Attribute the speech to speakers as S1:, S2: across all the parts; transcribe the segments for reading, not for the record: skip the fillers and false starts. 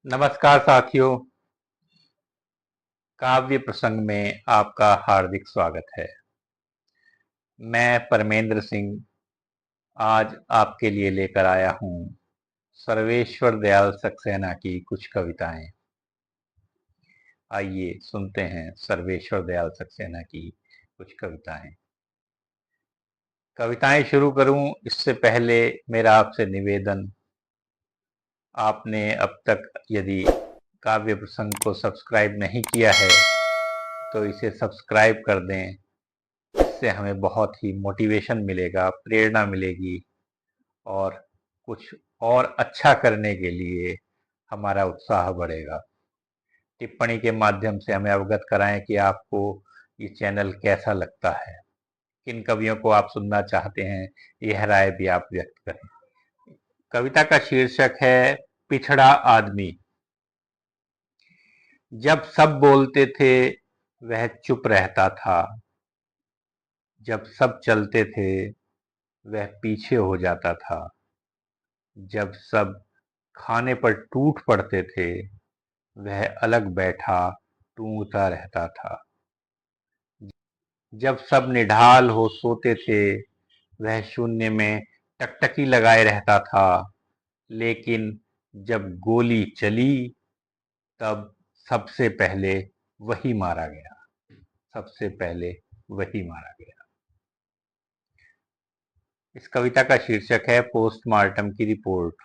S1: नमस्कार साथियों, काव्य प्रसंग में आपका हार्दिक स्वागत है। मैं परमेंद्र सिंह आज आपके लिए लेकर आया हूँ सर्वेश्वर दयाल सक्सेना की कुछ कविताएं। आइए सुनते हैं सर्वेश्वर दयाल सक्सेना की कुछ कविताएं। कविताएं शुरू करूं इससे पहले मेरा आपसे निवेदन, आपने अब तक यदि काव्य प्रसंग को सब्सक्राइब नहीं किया है तो इसे सब्सक्राइब कर दें। इससे हमें बहुत ही मोटिवेशन मिलेगा, प्रेरणा मिलेगी और कुछ और अच्छा करने के लिए हमारा उत्साह बढ़ेगा। टिप्पणी के माध्यम से हमें अवगत कराएं कि आपको ये चैनल कैसा लगता है, किन कवियों को आप सुनना चाहते हैं, यह राय भी आप व्यक्त करें। कविता का शीर्षक है पिछड़ा आदमी। जब सब बोलते थे वह चुप रहता था, जब सब चलते थे वह पीछे हो जाता था, जब सब खाने पर टूट पड़ते थे वह अलग बैठा टूंगता रहता था, जब सब निढाल हो सोते थे वह शून्य में टकटकी लगाए रहता था, लेकिन जब गोली चली तब सबसे पहले वही मारा गया, सबसे पहले वही मारा गया। इस कविता का शीर्षक है पोस्टमार्टम की रिपोर्ट।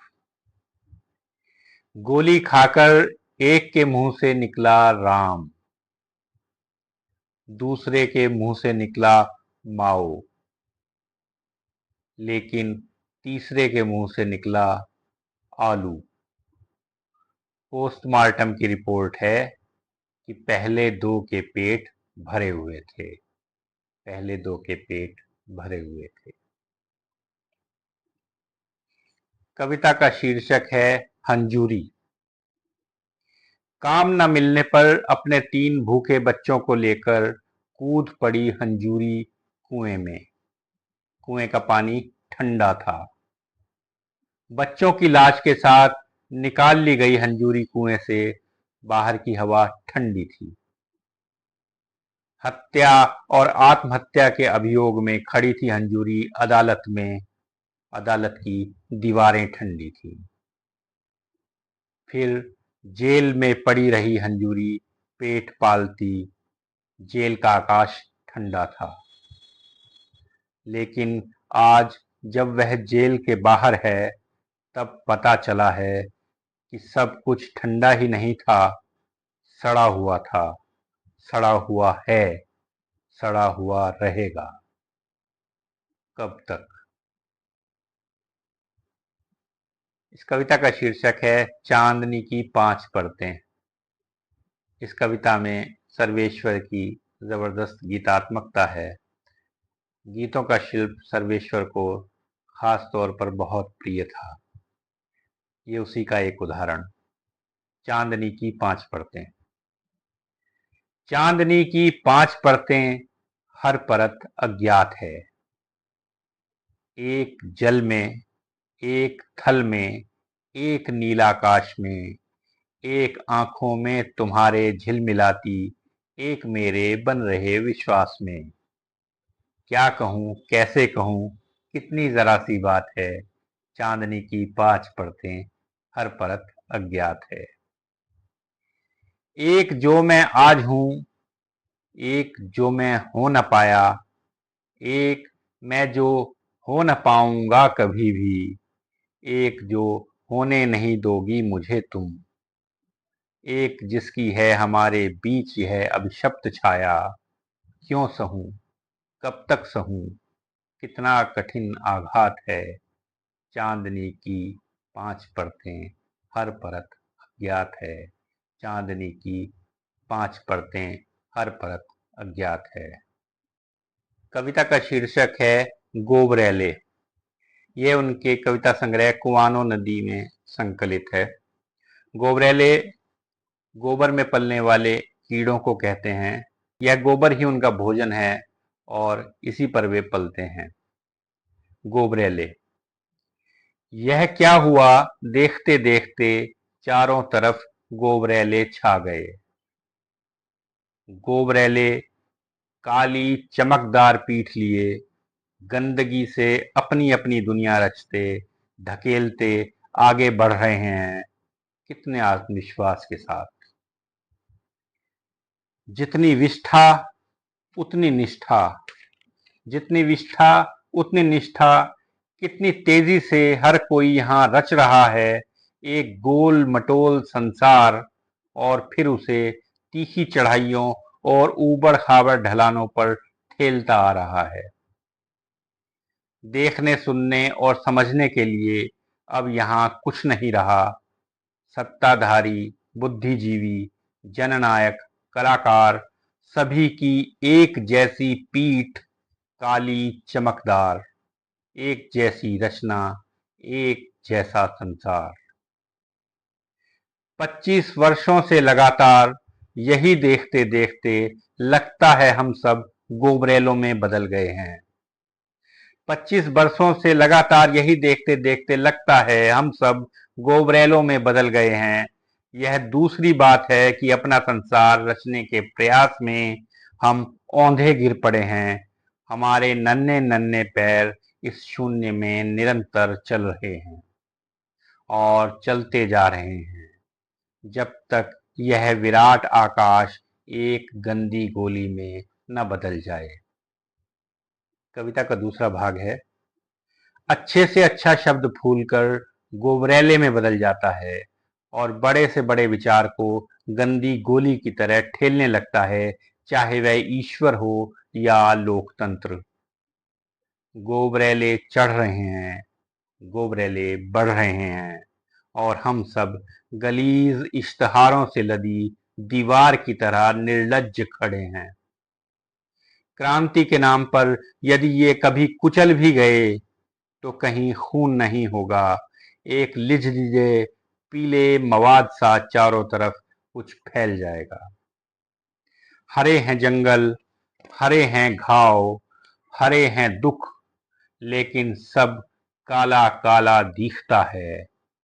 S1: गोली खाकर एक के मुंह से निकला राम, दूसरे के मुंह से निकला माओ, लेकिन तीसरे के मुंह से निकला आलू। पोस्टमार्टम की रिपोर्ट है कि पहले दो के पेट भरे हुए थे, पहले दो के पेट भरे हुए थे। कविता का शीर्षक है हंजूरी। काम न मिलने पर अपने 3 भूखे बच्चों को लेकर कूद पड़ी हंजूरी कुएं में। कुएं का पानी ठंडा था। बच्चों की लाश के साथ निकाल ली गई हंजूरी कुएं से। बाहर की हवा ठंडी थी। हत्या और आत्महत्या के अभियोग में खड़ी थी हंजूरी अदालत में। अदालत की दीवारें ठंडी थी। फिर जेल में पड़ी रही हंजूरी पेट पालती। जेल का आकाश ठंडा था, लेकिन आज जब वह जेल के बाहर है तब पता चला है कि सब कुछ ठंडा ही नहीं था, सड़ा हुआ था, सड़ा हुआ है, सड़ा हुआ रहेगा। कब तक? इस कविता का शीर्षक है चांदनी की 5 परतें। इस कविता में सर्वेश्वर की जबरदस्त गीतात्मकता है। गीतों का शिल्प सर्वेश्वर को खास तौर पर बहुत प्रिय था। ये उसी का एक उदाहरण। चांदनी की 5 परतें। चांदनी की 5 परतें, हर परत अज्ञात है। एक जल में, एक थल में, एक नीलाकाश में, एक आंखों में तुम्हारे झिलमिलाती, एक मेरे बन रहे विश्वास में। क्या कहूँ, कैसे कहूँ, कितनी जरा सी बात है। चांदनी की 5 परतें, हर परत अज्ञात है। एक जो मैं आज हूँ, एक जो मैं हो न पाया, एक मैं जो हो न पाऊंगा कभी भी, एक जो होने नहीं दोगी मुझे तुम, एक जिसकी है हमारे बीच यह अभिशप्त छाया। क्यों सहूं, कब तक सहूं, कितना कठिन आघात है। चांदनी की 5 परतें, हर परत अज्ञात है। चांदनी की 5 परतें, हर परत अज्ञात है। कविता का शीर्षक है गोबरैले। यह उनके कविता संग्रह कुआनो नदी में संकलित है। गोबरैले गोबर में पलने वाले कीड़ों को कहते हैं। यह गोबर ही उनका भोजन है और इसी पर वे पलते हैं। गोबरैले। यह क्या हुआ देखते देखते चारों तरफ गोबरैले छा गए। गोबरैले काली चमकदार पीठ लिए गंदगी से अपनी अपनी दुनिया रचते, ढकेलते आगे बढ़ रहे हैं, कितने आत्मविश्वास के साथ। जितनी विष्ठा उतनी निष्ठा, जितनी विष्ठा उतनी निष्ठा, कितनी तेजी से हर कोई यहाँ रच रहा है एक गोल मटोल संसार, और फिर उसे तीखी चढ़ाइयों और ऊबड़ खाबड़ ढलानों पर ठेलता आ रहा है। देखने, सुनने और समझने के लिए अब यहाँ कुछ नहीं रहा। सत्ताधारी, बुद्धिजीवी, जननायक, कलाकार, सभी की एक जैसी पीठ, काली चमकदार, एक जैसी रचना, एक जैसा संसार। 25 वर्षों से लगातार यही देखते देखते लगता है हम सब गोबरेलों में बदल गए हैं। 25 वर्षों से लगातार यही देखते देखते लगता है हम सब गोबरेलों में बदल गए हैं। यह दूसरी बात है कि अपना संसार रचने के प्रयास में हम औंधे गिर पड़े हैं। हमारे नन्हे नन्हे पैर इस शून्य में निरंतर चल रहे हैं और चलते जा रहे हैं जब तक यह विराट आकाश एक गंदी गोली में न बदल जाए। कविता का दूसरा भाग है। अच्छे से अच्छा शब्द फूलकर गोबरेले में बदल जाता है और बड़े से बड़े विचार को गंदी गोली की तरह ठेलने लगता है, चाहे वह ईश्वर हो या लोकतंत्र। गोबरेले चढ़ रहे हैं, गोबरेले बढ़ रहे हैं, और हम सब गलीज इश्तहारों से लदी दीवार की तरह निर्लज्ज खड़े हैं। क्रांति के नाम पर यदि ये कभी कुचल भी गए तो कहीं खून नहीं होगा। एक लिजलिजे पीले मवाद सा चारों तरफ कुछ फैल जाएगा। हरे हैं जंगल, हरे हैं घाव, हरे हैं दुख, लेकिन सब काला काला दिखता है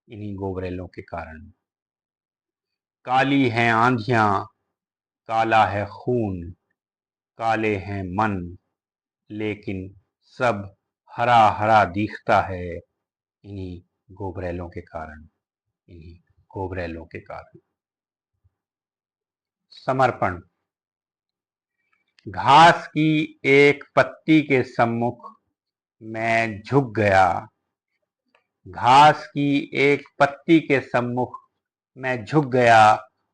S1: इन्हीं गोबरेलों के कारण। काली हैं आंधियां, काला है खून, काले हैं मन, लेकिन सब हरा हरा दिखता है इन्हीं गोबरेलों के कारण, इन्हीं गोबरेलों के कारण। समर्पण। घास की एक पत्ती के सम्मुख मैं झुक गया। घास की एक पत्ती के सम्मुख मैं झुक गया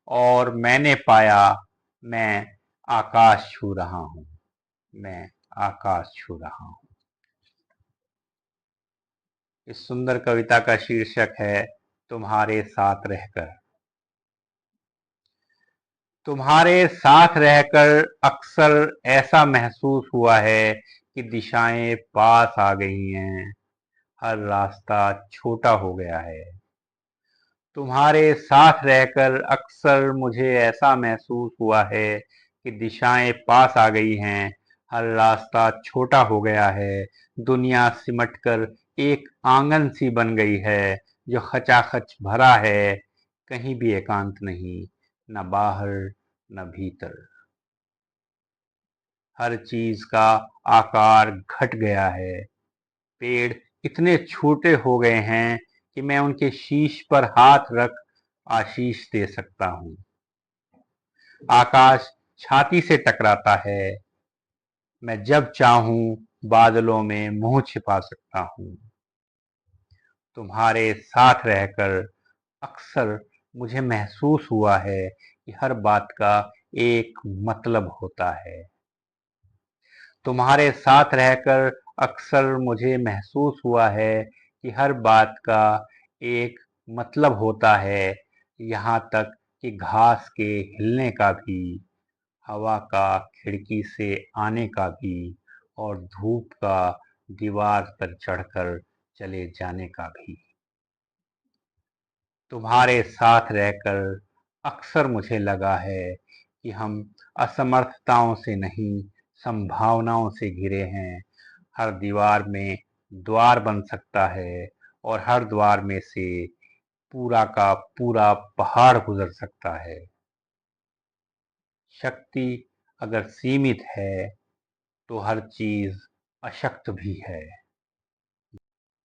S1: और मैंने पाया मैं आकाश छू रहा हूं, मैं आकाश छू रहा हूं। इस सुंदर कविता का शीर्षक है तुम्हारे साथ रहकर। तुम्हारे साथ रहकर अक्सर ऐसा महसूस हुआ है कि दिशाएं पास आ गई हैं, हर रास्ता छोटा हो गया है। तुम्हारे साथ रहकर अक्सर मुझे ऐसा महसूस हुआ है कि दिशाएं पास आ गई हैं, हर रास्ता छोटा हो गया है। दुनिया सिमटकर एक आंगन सी बन गई है जो खचाखच भरा है, कहीं भी एकांत नहीं, न बाहर न भीतर। हर चीज का आकार घट गया है। पेड़ इतने छोटे हो गए हैं कि मैं उनके शीश पर हाथ रख आशीष दे सकता हूँ। आकाश छाती से टकराता है, मैं जब चाहूं बादलों में मुंह छिपा सकता हूँ। तुम्हारे साथ रहकर अक्सर मुझे महसूस हुआ है कि हर बात का एक मतलब होता है। तुम्हारे साथ रहकर अक्सर मुझे महसूस हुआ है कि हर बात का एक मतलब होता है, यहाँ तक कि घास के हिलने का भी, हवा का खिड़की से आने का भी, और धूप का दीवार पर चढ़कर चले जाने का भी। तुम्हारे साथ रहकर अक्सर मुझे लगा है कि हम असमर्थताओं से नहीं, संभावनाओं से घिरे हैं। हर दीवार में द्वार बन सकता है और हर द्वार में से पूरा का पूरा पहाड़ गुजर सकता है। शक्ति अगर सीमित है तो हर चीज अशक्त भी है।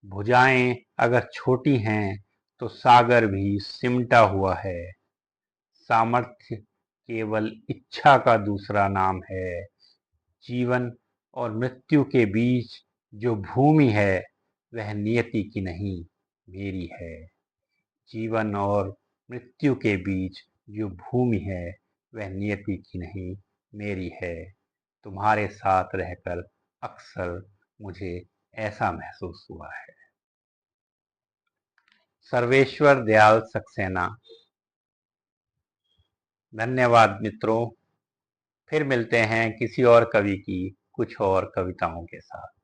S1: भुजाएं अगर छोटी हैं तो सागर भी सिमटा हुआ है। सामर्थ्य केवल इच्छा का दूसरा नाम है। जीवन और मृत्यु के बीच जो भूमि है वह नियति की नहीं, मेरी है। जीवन और मृत्यु के बीच जो भूमि है वह नियति की नहीं, मेरी है। तुम्हारे साथ रहकर अक्सर मुझे ऐसा महसूस हुआ है। सर्वेश्वर दयाल सक्सेना। धन्यवाद मित्रों। फिर मिलते हैं किसी और कवि की कुछ और कविताओं के साथ।